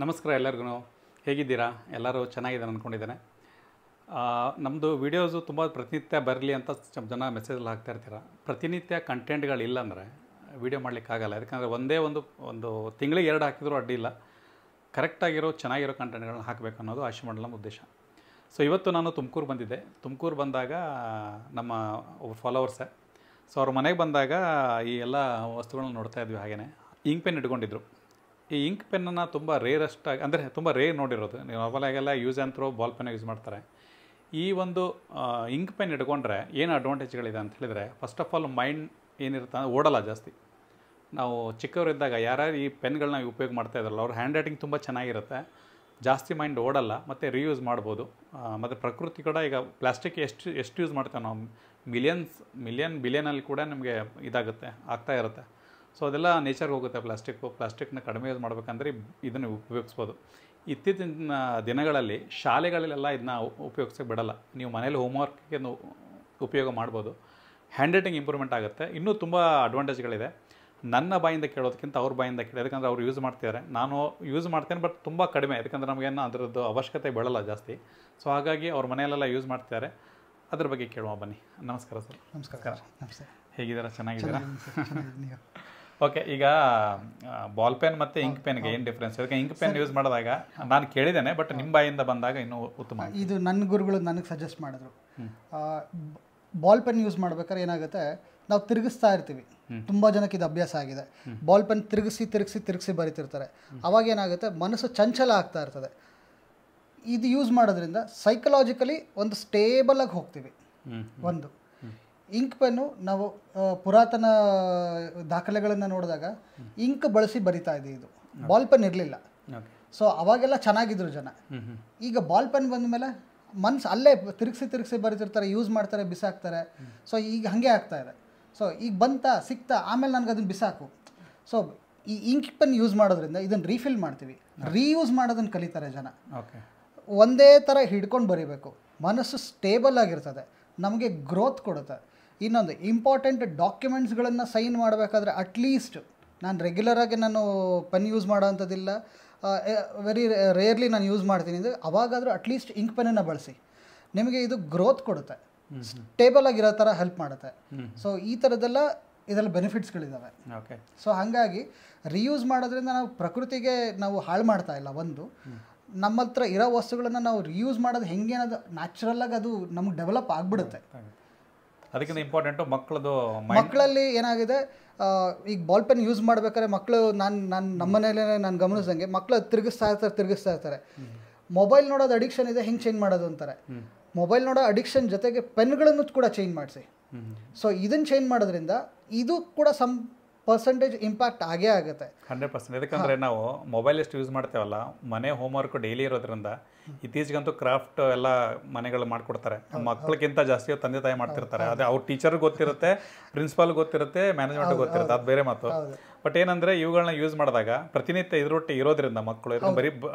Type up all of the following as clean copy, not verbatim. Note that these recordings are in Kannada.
ನಮಸ್ಕಾರ ಎಲ್ಲರಿಗೂ. ಹೇಗಿದ್ದೀರಾ? ಎಲ್ಲರೂ ಚೆನ್ನಾಗಿದ್ದಾರೆ ಅಂದ್ಕೊಂಡಿದ್ದೇನೆ. ನಮ್ಮದು ವೀಡಿಯೋಸು ತುಂಬ ಪ್ರತಿನಿತ್ಯ ಬರಲಿ ಅಂತ ಜನ ಮೆಸೇಜಲ್ಲಿ ಹಾಕ್ತಾ ಇರ್ತೀರ. ಪ್ರತಿನಿತ್ಯ ಕಂಟೆಂಟ್ಗಳಿಲ್ಲ ಅಂದರೆ ವೀಡಿಯೋ ಮಾಡಲಿಕ್ಕಾಗಲ್ಲ. ಯಾಕಂದರೆ ಒಂದೇ ಒಂದು ತಿಂಗಳಿಗೆ 2 ಹಾಕಿದರೂ ಅಡ್ಡಿಲ್ಲ. ಕರೆಕ್ಟಾಗಿರೋ ಚೆನ್ನಾಗಿರೋ ಕಂಟೆಂಟ್ಗಳನ್ನ ಹಾಕಬೇಕು ಅನ್ನೋದು ಆಶೆ ಮಾಡಲ್ಲ ನಮ್ಮ ಉದ್ದೇಶ. ಸೊ ಇವತ್ತು ನಾನು ತುಮಕೂರು ಬಂದಿದ್ದೆ. ತುಮಕೂರು ಬಂದಾಗ ನಮ್ಮ ಒಬ್ಬರು ಫಾಲೋವರ್ಸೇ. ಸೊ ಅವ್ರ ಮನೆಗೆ ಬಂದಾಗ ಈ ಎಲ್ಲ ವಸ್ತುಗಳನ್ನ ನೋಡ್ತಾ ಇದ್ವಿ. ಹಾಗೆಯೇ ಇಂಕ್ ಪೆನ್ ಇಟ್ಕೊಂಡಿದ್ರು. ಈ ಇಂಕ್ ಪೆನ್ನನ್ನು ತುಂಬ ರೇರಷ್ಟಾಗಿ, ಅಂದರೆ ತುಂಬ ರೇರ್ ನೋಡಿರೋದು. ನೀವು ನಾರ್ಮಲಾಗೆಲ್ಲ use and throw ball pen use ಮಾಡ್ತಾರೆ. ಈ ಒಂದು ಇಂಕ್ ಪೆನ್ ಇಟ್ಕೊಂಡ್ರೆ ಏನು ಅಡ್ವಾಂಟೇಜ್ಗಳಿದೆ ಅಂತ ಹೇಳಿದರೆ, ಫಸ್ಟ್ ಆಫ್ ಆಲ್ ಮೈಂಡ್ ಏನಿರುತ್ತೆ ಅಂದರೆ ಓಡಲ್ಲ ಜಾಸ್ತಿ. ನಾವು ಚಿಕ್ಕವರಿದ್ದಾಗ ಯಾರ್ಯಾರು ಈ ಪೆನ್ಗಳನ್ನ ಉಪಯೋಗ ಮಾಡ್ತಾ ಇದ್ರಲ್ಲ, ಅವ್ರ ಹ್ಯಾಂಡ್ ರೈಟಿಂಗ್ ತುಂಬ ಚೆನ್ನಾಗಿರುತ್ತೆ, ಜಾಸ್ತಿ ಮೈಂಡ್ ಓಡಲ್ಲ, ಮತ್ತು ರೀಯೂಸ್ ಮಾಡ್ಬೋದು. ಮತ್ತು ಪ್ರಕೃತಿ ಕೂಡ ಈಗ ಪ್ಲಾಸ್ಟಿಕ್ ಎಷ್ಟು ಯೂಸ್ ಮಾಡ್ತೇವೆ ನಾವು, ಬಿಲಿಯನಲ್ಲಿ ಕೂಡ ನಮಗೆ ಇದಾಗುತ್ತೆ, ಆಗ್ತಾ ಇರುತ್ತೆ. ಸೊ ಅದೆಲ್ಲ ನೇಚರ್ಗೆ ಹೋಗುತ್ತೆ. ಪ್ಲಾಸ್ಟಿಕ್ನ ಕಡಿಮೆ ಯೂಸ್ ಮಾಡಬೇಕಂದ್ರೆ ಇದನ್ನು ಉಪಯೋಗಿಸ್ಬೋದು. ಇತ್ತೀಚಿನ ದಿನಗಳಲ್ಲಿ ಶಾಲೆಗಳಲ್ಲೆಲ್ಲ ಇದನ್ನ ಉಪಯೋಗಿಸೋಕೆ ಬಿಡಲ್ಲ. ನೀವು ಮನೇಲಿ ಹೋಮ್ವರ್ಕ್ಗೆ ಉಪಯೋಗ ಮಾಡ್ಬೋದು. ಹ್ಯಾಂಡ್ ರೈಟಿಂಗ್ ಇಂಪ್ರೂವ್ಮೆಂಟ್ ಆಗುತ್ತೆ. ಇನ್ನೂ ತುಂಬ ಅಡ್ವಾಂಟೇಜ್ಗಳಿದೆ. ನನ್ನ ಬಾಯಿಂದ ಕೇಳೋದಕ್ಕಿಂತ ಅವ್ರ ಬಾಯಿಂದ ಕೇಳಿ, ಯಾಕಂದರೆ ಅವ್ರು ಯೂಸ್ ಮಾಡ್ತಿದ್ದಾರೆ, ನಾನು ಯೂಸ್ ಮಾಡ್ತೇನೆ, ಬಟ್ ತುಂಬ ಕಡಿಮೆ. ಯಾಕಂದರೆ ನಮಗೇನು ಅದರದ್ದು ಅವಶ್ಯಕತೆ ಬೀಳಲ್ಲ ಜಾಸ್ತಿ. ಸೊ ಹಾಗಾಗಿ ಅವ್ರ ಮನೆಯಲ್ಲೆಲ್ಲ ಯೂಸ್ ಮಾಡ್ತಿದ್ದಾರೆ. ಅದ್ರ ಬಗ್ಗೆ ಕೇಳುವ ಬನ್ನಿ. ನಮಸ್ಕಾರ ಸರ್. ನಮಸ್ಕಾರ. ಹೇಗಿದ್ದೀರಾ? ಚೆನ್ನಾಗಿದ್ದೀರಾ? ಓಕೆ. ಈಗ ಬಾಲ್ ಪೆನ್ ಮತ್ತು ಇಂಕ್ ಪೆನ್ಗೆ ಏನು ಡಿಫ್ರೆನ್ಸ್? ಅದಕ್ಕೆ ಇಂಕ್ ಪೆನ್ ಯೂಸ್ ಮಾಡಿದಾಗ ನಾನು ಕೇಳಿದ್ದೇನೆ, ಬಟ್ ನಿಮ್ಮ ಬಾಯಿಂದ ಬಂದಾಗ ಇನ್ನೂ ಉತ್ತಮ. ಇದು ನನ್ನ ಗುರುಗಳು ನನಗೆ ಸಜೆಸ್ಟ್ ಮಾಡಿದ್ರು. ಬಾಲ್ ಪೆನ್ ಯೂಸ್ ಮಾಡ್ಬೇಕಾದ್ರೆ ಏನಾಗುತ್ತೆ, ನಾವು ತಿರುಗಿಸ್ತಾ ಇರ್ತೀವಿ. ತುಂಬ ಜನಕ್ಕೆ ಇದು ಅಭ್ಯಾಸ ಆಗಿದೆ. ಬಾಲ್ ಪೆನ್ ತಿರುಗಿಸಿ ಬರೀತಿರ್ತಾರೆ. ಅವಾಗ ಏನಾಗುತ್ತೆ, ಮನಸ್ಸು ಚಂಚಲ ಆಗ್ತಾ ಇರ್ತದೆ. ಇದು ಯೂಸ್ ಮಾಡೋದ್ರಿಂದ ಸೈಕಲಾಜಿಕಲಿ ಒಂದು ಸ್ಟೇಬಲ್ ಆಗಿ ಹೋಗ್ತೀವಿ. ಒಂದು ಇಂಕ್ ಪೆನ್ನು, ನಾವು ಪುರಾತನ ದಾಖಲೆಗಳನ್ನು ನೋಡಿದಾಗ ಇಂಕ್ ಬಳಸಿ ಬರಿತಾ ಇದೆ. ಇದು ಬಾಲ್ ಪೆನ್ ಇರಲಿಲ್ಲ. ಸೊ ಅವಾಗೆಲ್ಲ ಚೆನ್ನಾಗಿದ್ರು ಜನ. ಈಗ ಬಾಲ್ ಪೆನ್ ಬಂದ ಮೇಲೆ ಮನ್ಸು ಅಲ್ಲೇ ತಿರುಗಿಸಿ ಬರಿತಿರ್ತಾರೆ, ಯೂಸ್ ಮಾಡ್ತಾರೆ, ಬಿಸಾಕ್ತಾರೆ. ಸೊ ಈಗ ಹಾಗೆ ಆಗ್ತಾ ಇದೆ. ಸೊ ಈಗ ಸಿಕ್ತಾ ಆಮೇಲೆ ನನಗೆ ಅದನ್ನು ಬಿಸಾಕು. ಸೊ ಈ ಇಂಕ್ ಪೆನ್ ಯೂಸ್ ಮಾಡೋದ್ರಿಂದ ಇದನ್ನು ರೀಫಿಲ್ ಮಾಡ್ತೀವಿ. ರೀಯೂಸ್ ಮಾಡೋದನ್ನು ಕಲಿತಾರೆ ಜನ. ಒಂದೇ ಥರ ಹಿಡ್ಕೊಂಡು ಬರೀಬೇಕು. ಮನಸ್ಸು ಸ್ಟೇಬಲ್ ಆಗಿರ್ತದೆ, ನಮಗೆ ಗ್ರೋತ್ ಕೊಡುತ್ತೆ. ಇನ್ನೊಂದು ಇಂಪಾರ್ಟೆಂಟ್ ಡಾಕ್ಯುಮೆಂಟ್ಸ್ಗಳನ್ನು ಸೈನ್ ಮಾಡಬೇಕಾದ್ರೆ ಅಟ್ಲೀಸ್ಟ್, ನಾನು ರೆಗ್ಯುಲರಾಗಿ ನಾನು ಪೆನ್ ಯೂಸ್ ಮಾಡೋ ಅಂಥದ್ದಿಲ್ಲ, ವೆರಿ ರೇರ್ಲಿ ನಾನು ಯೂಸ್ ಮಾಡ್ತೀನಿ ಅಂದರೆ ಅವಾಗಾದರೂ ಅಟ್ಲೀಸ್ಟ್ ಇಂಕ್ ಪೆನ್ನನ್ನು ಬಳಸಿ. ನಿಮಗೆ ಇದು ಗ್ರೋತ್ ಕೊಡುತ್ತೆ, ಸ್ಟೇಬಲ್ ಆಗಿರೋ ಥರ ಹೆಲ್ಪ್ ಮಾಡುತ್ತೆ. ಸೊ ಈ ಥರದ್ದೆಲ್ಲ ಇದೆಲ್ಲ ಬೆನಿಫಿಟ್ಸ್ಗಳಿದ್ದಾವೆ. ಓಕೆ. ಸೊ ಹಾಗಾಗಿ ರಿಯೂಸ್ ಮಾಡೋದ್ರಿಂದ ನಾವು ಪ್ರಕೃತಿಗೆ ನಾವು ಹಾಳು ಮಾಡ್ತಾ ಇಲ್ಲ. ಒಂದು, ನಮ್ಮ ಹತ್ರ ಇರೋ ವಸ್ತುಗಳನ್ನು ನಾವು ರಿಯೂಸ್ ಮಾಡೋದು ಹೆಂಗೆ ಅನ್ನೋದು ನ್ಯಾಚುರಲ್ಲಾಗಿ ಅದು ನಮ್ಗೆ ಡೆವಲಪ್ ಆಗಿಬಿಡುತ್ತೆ. ಅದಕ್ಕಿಂತ ಇಂಪಾರ್ಟೆಂಟು ಮಕ್ಕಳಲ್ಲಿ ಏನಾಗಿದೆ, ಈಗ ಬಾಲ್ ಪೆನ್ ಯೂಸ್ ಮಾಡ್ಬೇಕಾದ್ರೆ ಮಕ್ಕಳು, ನಮ್ಮ ಮನೇಲೇ ನಾನು ಗಮನಿಸ್ದಂಗೆ ಮಕ್ಕಳು ತಿರುಗಿಸ್ತಾ ಇರ್ತಾರೆ. ಮೊಬೈಲ್ ನೋಡೋದು ಅಡಿಕ್ಷನ್ ಇದೆ, ಹೆಂಗೆ ಚೇಂಜ್ ಮಾಡೋದು ಅಂತಾರೆ. ಮೊಬೈಲ್ ನೋಡೋ ಅಡಿಕ್ಷನ್ ಜೊತೆಗೆ ಪೆನ್ಗಳನ್ನು ಕೂಡ ಚೇಂಜ್ ಮಾಡಿಸಿ. ಸೊ ಇದನ್ನು ಚೇಂಜ್ ಮಾಡೋದ್ರಿಂದ ಇದು ಕೂಡ ಸಮ್ ಪರ್ಸೆಂಟೇಜ್ ಇಂಪ್ಯಾಕ್ಟ್ ಆಗೇ ಆಗುತ್ತೆ. 100%. ಯಾಕಂದರೆ ನಾವು ಮೊಬೈಲ್ ಎಷ್ಟು ಯೂಸ್ ಮಾಡ್ತೇವಲ್ಲ, ಮನೆ ಹೋಮ್ವರ್ಕ್ ಡೈಲಿ ಇರೋದ್ರಿಂದ, ಇತ್ತೀಚೆಗಂತೂ ಕ್ರಾಫ್ಟ್ ಎಲ್ಲ ಮನೆಗಳು ಮಾಡಿಕೊಡ್ತಾರೆ. ಮಕ್ಕಳಿಗಿಂತ ಜಾಸ್ತಿ ತಂದೆ ತಾಯಿ ಮಾಡ್ತಿರ್ತಾರೆ. ಅದೇ ಅವ್ರ ಟೀಚರ್ಗೆ ಗೊತ್ತಿರುತ್ತೆ, ಪ್ರಿನ್ಸಿಪಾಲ್ ಗೊತ್ತಿರುತ್ತೆ, ಮ್ಯಾನೇಜ್ಮೆಂಟ್ ಗೊತ್ತಿರುತ್ತೆ, ಅದು ಬೇರೆ ಮಾತು. ಬಟ್ ಏನಂದರೆ ಇವುಗಳನ್ನ ಯೂಸ್ ಮಾಡಿದಾಗ ಪ್ರತಿನಿತ್ಯ ಇದರೊಟ್ಟಿಗೆ ಇರೋದ್ರಿಂದ ಮಕ್ಕಳು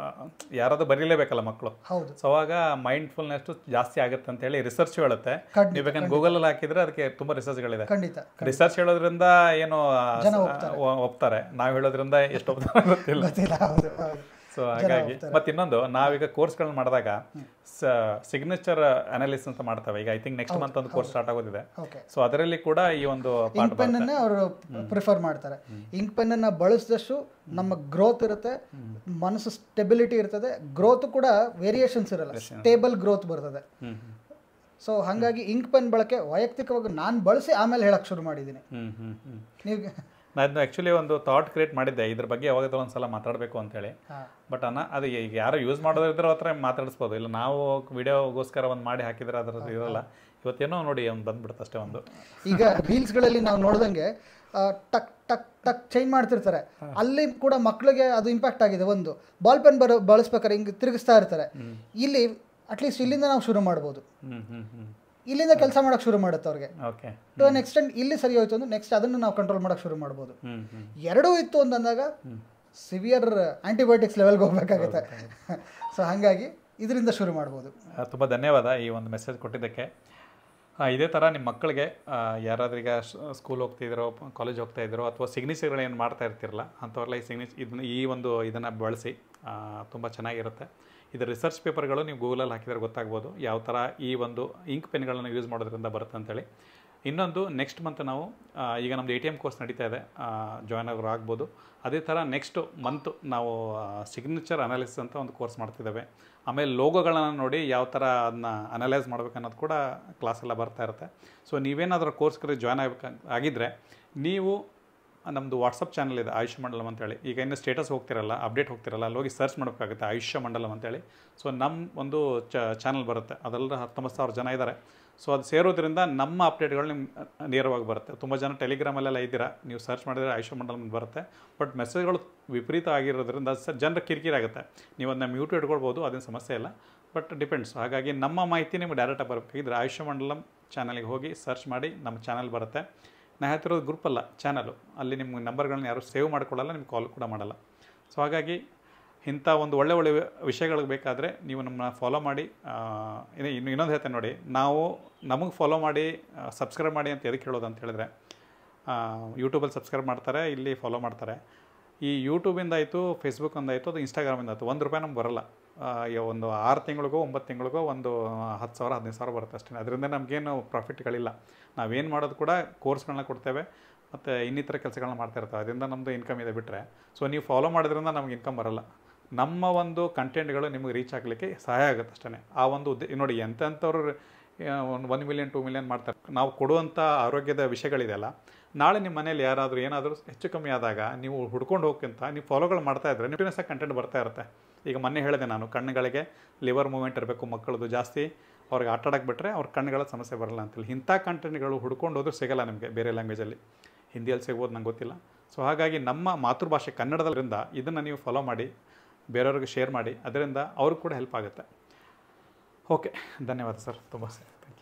ಯಾರಾದ್ರೂ ಬರೀಲೇಬೇಕಲ್ಲ ಮಕ್ಕಳು. ಸೊ ಅವಾಗ ಮೈಂಡ್ಫುಲ್ನೆಸ್ ಜಾಸ್ತಿ ಆಗುತ್ತೆ ಅಂತ ಹೇಳಿ ರಿಸರ್ಚ್ ಹೇಳುತ್ತೆ. ನೀವು ಬೇಕಂದ್ರೆ ಗೂಗಲಲ್ಲಿ ಹಾಕಿದ್ರೆ ಅದಕ್ಕೆ ತುಂಬ ರಿಸರ್ಚ್ಗಳಿದೆ. ರಿಸರ್ಚ್ ಹೇಳೋದ್ರಿಂದ ಏನು ಒಪ್ತಾರೆ, ನಾವು ಹೇಳೋದ್ರಿಂದ ಎಷ್ಟು ಒಪ್ತಾರೆ ಗೊತ್ತಿಲ್ಲ. ಸೊ ಹಾಗಾಗಿ ಮತ್ತೆ ಇನ್ನೊಂದು, ನಾವೀಗ ಕೋರ್ಸ್ಗಳನ್ನ ಮಾಡಿದಾಗ ಸಿಗ್ನೇಚರ್ ಅನಾಲಿಸಿಸ್ ಅಂತ ಮಾಡ್ತೇವೆ. ಈಗ ಐ ಥಿಂಕ್ ನೆಕ್ಸ್ಟ್ ಮಂತ್ ಒಂದು ಕೋರ್ಸ್ ಸ್ಟಾರ್ಟ್ ಆಗೋದಿದೆ. ಸೊ ಅದರಲ್ಲಿ ಕೂಡ ಈ ಒಂದು ಇಂಕ್ ಪೆನ್ನನ್ನು ಅವರು ಪ್ರಿಫರ್ ಮಾಡ್ತಾರೆ. ಇಂಕ್ ಪೆನ್ನನ್ನು ಬಳಸಿದಷ್ಟು ನಮ್ಮ ಗ್ರೋತ್ ಇರುತ್ತೆ, ಮನಸ್ಸು ಸ್ಟೆಬಿಲಿಟಿ ಇರ್ತದೆ. ಗ್ರೋತ್ ಕೂಡ ವೇರಿಯೇಷನ್ಸ್ ಇರಲ್ಲ, ಸ್ಟೇಬಲ್ ಗ್ರೋತ್ ಬರ್ತದೆ. ಸೊ ಹಾಗಾಗಿ ಇಂಕ್ ಪೆನ್ ಬಳಕೆ ವೈಯಕ್ತಿಕವಾಗಿ ನಾನು ಬಳಸಿ ಆಮೇಲೆ ಹೇಳಕ್ಕೆ ಶುರು ಮಾಡಿದ್ದೀನಿ. ನೀವು ನಾನು ಆ್ಯಕ್ಚುಲಿ ಒಂದು ಥಾಟ್ ಕ್ರಿಯೇಟ್ ಮಾಡಿದ್ದೆ ಇದ್ರ ಬಗ್ಗೆ, ಯಾವಾಗಾದ್ರೂ ಒಂದು ಸಲ ಮಾತಾಡಬೇಕು ಅಂತೇಳಿ. ಬಟ್ ಅದು ಈಗ ಯಾರು ಯೂಸ್ ಮಾಡೋದಿದ್ರೆ ಹತ್ರ ಮಾತಾಡಿಸ್ಬೋದು. ಇಲ್ಲ ನಾವು ವಿಡಿಯೋಗೋಸ್ಕರ ಒಂದು ಮಾಡಿ ಹಾಕಿದ್ರೆ ಅದರದ್ದು ಇರಲ್ಲ. ಇವತ್ತೇನೋ ನೋಡಿ ಒಂದು ಬಂದ್ಬಿಡುತ್ತೆ ಅಷ್ಟೇ. ಒಂದು ಈಗ ರೀಲ್ಸ್ಗಳಲ್ಲಿ ನಾವು ನೋಡ್ದಂಗೆ ಟಕ್ ಟಕ್ ಟಕ್ ಚೇಂಜ್ ಮಾಡ್ತಿರ್ತಾರೆ. ಅಲ್ಲಿ ಕೂಡ ಮಕ್ಕಳಿಗೆ ಅದು ಇಂಪ್ಯಾಕ್ಟ್ ಆಗಿದೆ. ಒಂದು ಬಾಲ್ ಪೆನ್ ಬಳಸ್ಬೇಕಾದ್ರೆ ಹಿಂಗೆ ತಿರುಗಿಸ್ತಾ ಇರ್ತಾರೆ. ಇಲ್ಲಿ ಅಟ್ಲೀಸ್ಟ್ ಇಲ್ಲಿಂದ ನಾವು ಶುರು ಮಾಡ್ಬೋದು. ಇಲ್ಲಿಂದ ಕೆಲಸ ಮಾಡೋಕ್ಕೆ ಶುರು ಮಾಡುತ್ತೆ ಅವ್ರಿಗೆ. ಟು ಅನ್ ಎಕ್ಸ್ಟೆಂಟ್ ಇಲ್ಲಿ ಸರಿ ಹೋಯ್ತು ಅಂದ್ರೆ ನೆಕ್ಸ್ಟ್ ಅದನ್ನು ನಾವು ಕಂಟ್ರೋಲ್ ಮಾಡೋಕ್ಕೆ ಶುರು ಮಾಡ್ಬೋದು. ಎರಡೂ ಇತ್ತು ಅಂತಂದಾಗ ಸಿವಿಯರ್ ಆಂಟಿಬಯೋಟಿಕ್ಸ್ ಲೆವೆಲ್ಗೆ ಹೋಗ್ಬೇಕಾಗುತ್ತೆ. ಸೊ ಹಾಗಾಗಿ ಇದರಿಂದ ಶುರು ಮಾಡ್ಬೋದು. ತುಂಬ ಧನ್ಯವಾದ ಈ ಒಂದು ಮೆಸೇಜ್ ಕೊಟ್ಟಿದ್ದಕ್ಕೆ. ಇದೇ ಥರ ನಿಮ್ಮ ಮಕ್ಕಳಿಗೆ ಯಾರಾದ್ರೂ ಈಗ ಸ್ಕೂಲ್ ಹೋಗ್ತಿದ್ದೀರೋ ಕಾಲೇಜ್ ಹೋಗ್ತಾ ಇದ್ದೀರೋ ಅಥವಾ ಸಿಗ್ನೇಚರ್ಗಳು ಏನು ಮಾಡ್ತಾ ಇರ್ತಿರಲ್ಲ ಅಂಥವ್ರೆಲ್ಲ ಇದನ್ನು ಬಳಸಿ ತುಂಬ ಚೆನ್ನಾಗಿರುತ್ತೆ. ಇದು ರಿಸರ್ಚ್ ಪೇಪರ್ಗಳು ನೀವು ಗೂಗಲಲ್ಲಿ ಹಾಕಿದರೆ ಗೊತ್ತಾಗ್ಬೋದು ಯಾವ ಥರ ಈ ಒಂದು ಇಂಕ್ ಪೆನ್ಗಳನ್ನು ಯೂಸ್ ಮಾಡೋದ್ರಿಂದ ಬರುತ್ತೆ ಅಂತೇಳಿ. ಇನ್ನೊಂದು ನೆಕ್ಸ್ಟ್ ಮಂತ್ ನಾವು ಈಗ ನಮ್ಮದು ATM ಕೋರ್ಸ್ ನಡೀತಾ ಇದೆ, ಜಾಯ್ನ್ ಆಗೋರು ಆಗ್ಬೋದು. ಅದೇ ಥರ ನೆಕ್ಸ್ಟು ಮಂತು ನಾವು ಸಿಗ್ನೇಚರ್ ಅನಾಲಿಸಿಸ್ ಅಂತ ಒಂದು ಕೋರ್ಸ್ ಮಾಡ್ತಿದ್ದೇವೆ. ಆಮೇಲೆ ಲೋಗೋಗಳನ್ನು ನೋಡಿ ಯಾವ ಥರ ಅದನ್ನ ಅನಲೈಸ್ ಮಾಡ್ಬೇಕು ಅನ್ನೋದು ಕೂಡ ಕ್ಲಾಸೆಲ್ಲ ಬರ್ತಾ ಇರುತ್ತೆ. ಸೊ ನೀವೇನಾದರೂ ಕೋರ್ಸ್ಗೆ ಜಾಯ್ನ್ ಆಗಿದ್ದರೆ ನೀವು ನಮ್ಮದು ವಾಟ್ಸಪ್ ಚಾನಲ್ ಇದೆ ಆಯುಷ್ಯ ಮಂಡಲಂ ಅಂತೇಳಿ. ಈಗ ಇನ್ನು ಸ್ಟೇಟಸ್ ಹೋಗ್ತಿರಲ್ಲ, ಅಪ್ಡೇಟ್ ಹೋಗ್ತಿರಲ್ಲ, ಅಲ್ಲಿ ಹೋಗಿ ಸರ್ಚ್ ಮಾಡಬೇಕಾಗುತ್ತೆ ಆಯುಷ್ಯ ಮಂಡಲಂ ಅಂತೇಳಿ. ಸೊ ನಮ್ಮ ಒಂದು ಚಾನಲ್ ಬರುತ್ತೆ, ಅದೆಲ್ಲ 19,000 ಜನ ಇದ್ದಾರೆ. ಸೊ ಅದು ಸೇರೋದ್ರಿಂದ ನಮ್ಮ ಅಪ್ಡೇಟ್ಗಳು ನಿಮ್ಗೆ ನೇರವಾಗಿ ಬರುತ್ತೆ. ತುಂಬ ಜನ ಟೆಲಿಗ್ರಾಮಲ್ಲೆಲ್ಲ ಇದ್ದೀರಾ, ನೀವು ಸರ್ಚ್ ಮಾಡಿದರೆ ಆಯುಷ್ಯ ಮಂಡಲಂ ಬರುತ್ತೆ. ಬಟ್ ಮೆಸೇಜ್ಗಳು ವಿಪರೀತ ಆಗಿರೋದ್ರಿಂದ ಜನರ ಕಿರಿಕಿರಿ ಆಗುತ್ತೆ. ನೀವು ಅದನ್ನ ಮ್ಯೂಟ್ ಇಟ್ಕೊಳ್ಬೋದು, ಅದೇನು ಸಮಸ್ಯೆ ಇಲ್ಲ. But depends. ಹಾಗಾಗಿ ನಮ್ಮ ಮಾಹಿತಿ ನಿಮ್ಗೆ ಡೈರೆಕ್ಟಾಗಿ ಬರಬೇಕಾಗಿದ್ದರೆ ಆಯುಷ್ಯ ಮಂಡಲಂ ಚಾನಲ್ಗೆ ಹೋಗಿ ಸರ್ಚ್ ಮಾಡಿ ನಮ್ಮ ಚಾನಲ್ ಬರುತ್ತೆ. ನಾ ಹೇಳ್ತಿರೋದು ಗ್ರೂಪ್ ಅಲ್ಲ, ಚಾನಲು. ಅಲ್ಲಿ ನಿಮ್ಮ ನಂಬರ್ಗಳನ್ನ ಯಾರು ಸೇವ್ ಮಾಡ್ಕೊಳ್ಳಲ್ಲ, ನಿಮ್ಗೆ ಕಾಲ್ ಕೂಡ ಮಾಡಲ್ಲ. ಸೊ ಹಾಗಾಗಿ ಇಂಥ ಒಂದು ಒಳ್ಳೆ ವಿಷಯಗಳಿಗೆ ಬೇಕಾದರೆ ನೀವು ನಮ್ಮನ್ನ ಫಾಲೋ ಮಾಡಿ. ಇನ್ನೊಂದು ಹೇಳ್ತೇನೆ ನೋಡಿ, ನಮಗೆ ಫಾಲೋ ಮಾಡಿ ಸಬ್ಸ್ಕ್ರೈಬ್ ಮಾಡಿ ಅಂತ ಎದಕ್ಕೆ ಹೇಳೋದು ಅಂತ ಹೇಳಿದ್ರೆ, ಯೂಟ್ಯೂಬಲ್ಲಿ ಸಬ್ಸ್ಕ್ರೈಬ್ ಮಾಡ್ತಾರೆ, ಇಲ್ಲಿ ಫಾಲೋ ಮಾಡ್ತಾರೆ. ಈ ಯೂಟ್ಯೂಬಿಂದಾಯಿತು, ಫೇಸ್ಬುಕ್ಕಿಂದಾಯಿತು, ಅದು ಇನ್ಸ್ಟಾಗ್ರಾಮಿಂದಾಯಿತು ₹1 ನಮ್ಗೆ ಬರೋಲ್ಲ. ಒಂದು 6 ತಿಂಗಳಿಗೋ 9 ತಿಂಗಳಿಗೋ ಒಂದು 10,000 15,000 ಬರುತ್ತೆ ಅಷ್ಟೇ. ಅದರಿಂದ ನಮಗೇನು ಪ್ರಾಫಿಟ್ಗಳಿಲ್ಲ. ನಾವೇನು ಮಾಡೋದು ಕೂಡ ಕೋರ್ಸ್ಗಳನ್ನ ಕೊಡ್ತೇವೆ ಮತ್ತು ಇನ್ನಿತರ ಕೆಲಸಗಳನ್ನ ಮಾಡ್ತಾ ಇರ್ತೇವೆ. ಅದರಿಂದ ನಮ್ಮದು ಇನ್ಕಮ್ ಇದೆ ಬಿಟ್ಟರೆ. ಸೊ ನೀವು ಫಾಲೋ ಮಾಡೋದ್ರಿಂದ ನಮ್ಗೆ ಇನ್ಕಮ್ ಬರೋಲ್ಲ. ನಮ್ಮ ಒಂದು ಕಂಟೆಂಟ್ಗಳು ನಿಮಗೆ ರೀಚ್ ಆಗಲಿಕ್ಕೆ ಸಹಾಯ ಆಗುತ್ತೆ ಅಷ್ಟೇ. ಆ ಒಂದು ನೋಡಿ, ಎಂಥವ್ರು 1 ಮಿಲಿಯನ್ 2 ಮಿಲಿಯನ್ ಮಾಡ್ತಾರೆ. ನಾವು ಕೊಡುವಂಥ ಆರೋಗ್ಯದ ವಿಷಯಗಳಿದೆಯಲ್ಲ, ನಾಳೆ ನಿಮ್ಮ ಮನೇಲಿ ಯಾರಾದರೂ ಏನಾದರೂ ಹೆಚ್ಚು ಕಮ್ಮಿ ಆದಾಗ ನೀವು ಹುಡ್ಕೊಂಡು ಹೋಗ್ಕಿಂತ ನೀವು ಫಾಲೋಗಳು ಮಾಡ್ತಾ ಇದ್ದರೆ ಕಂಟಿನ್ಯೂಸ್ ಆಗಿ ಕಂಟೆಂಟ್ ಬರ್ತಾ ಇರುತ್ತೆ. ಈಗ ಮೊನ್ನೆ ಹೇಳಿದೆ ನಾನು, ಕಣ್ಣುಗಳಿಗೆ ಲಿವರ್ ಮೂವ್ಮೆಂಟ್ ಇರಬೇಕು ಮಕ್ಕಳದು ಜಾಸ್ತಿ, ಅವ್ರಿಗೆ ಆಟ ಆಡಕ್ಕೆ ಬಿಟ್ಟರೆ ಅವ್ರ ಕಣ್ಣುಗಳ ಸಮಸ್ಯೆ ಬರಲ್ಲ ಅಂತೇಳಿ. ಇಂಥ ಕಂಟೆಂಟ್ಗಳು ಹುಡ್ಕೊಂಡು ಹೋದ್ರೂ ಸಿಗೋಲ್ಲ ನಿಮಗೆ ಬೇರೆ ಲ್ಯಾಂಗ್ವೇಜಲ್ಲಿ. ಹಿಂದಿಯಲ್ಲಿ ಸಿಗ್ಬೋದು, ನಂಗೆ ಗೊತ್ತಿಲ್ಲ. ಸೊ ಹಾಗಾಗಿ ನಮ್ಮ ಮಾತೃಭಾಷೆ ಕನ್ನಡದಲ್ಲಿಂದ ಇದನ್ನು ನೀವು ಫಾಲೋ ಮಾಡಿ, ಬೇರೆಯವ್ರಿಗೆ ಶೇರ್ ಮಾಡಿ, ಅದರಿಂದ ಅವ್ರಿಗೆ ಕೂಡ ಹೆಲ್ಪ್ ಆಗುತ್ತೆ. ಓಕೆ, ಧನ್ಯವಾದ ಸರ್, ತುಂಬ ಥ್ಯಾಂಕ್ ಯು.